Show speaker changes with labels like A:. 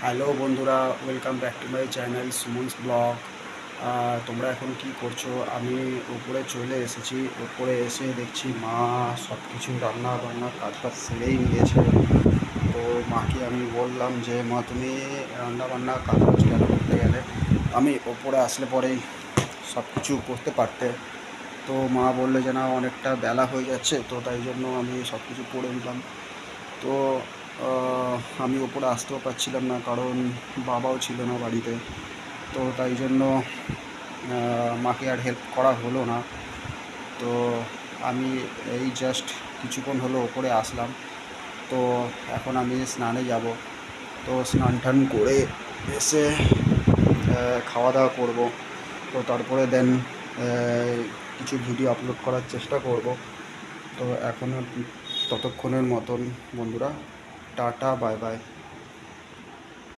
A: Hello বন্ধুরা, welcome back to my channel সুমনস blog. তোমরা এখন কি করছো? আমি উপরে চলে এসেছি। উপরে এসে দেখছি মা সব কিছু রান্না বান্না কাজ সেরেই নিয়েছে। তো মাকে আমি বললাম যে মা, তুমি রান্না বান্না কাজ কেন করতে গেলে? আমি ওপরে আসলে পরেই সব কিছু করতে পারতে। তো মা বললে যে না, অনেকটা বেলা হয়ে যাচ্ছে, তো তাই জন্য আমি সব কিছু করে দিলাম। তো আমি ওপরে আসতেও পারছিলাম না, কারণ বাবাও ছিল না বাড়িতে। তো তাই জন্য মাকে আর হেল্প করা হলো না। তো আমি এই জাস্ট কিছুক্ষণ হলো ওপরে আসলাম। তো এখন আমি স্নানে যাব। তো স্নান টান করে এসে খাওয়া দাওয়া করব। তো তারপরে দেন কিছু ভিডিও আপলোড করার চেষ্টা করব। তো এখনও ততক্ষণের মতন বন্ধুরা, টাটা, বাই বাই।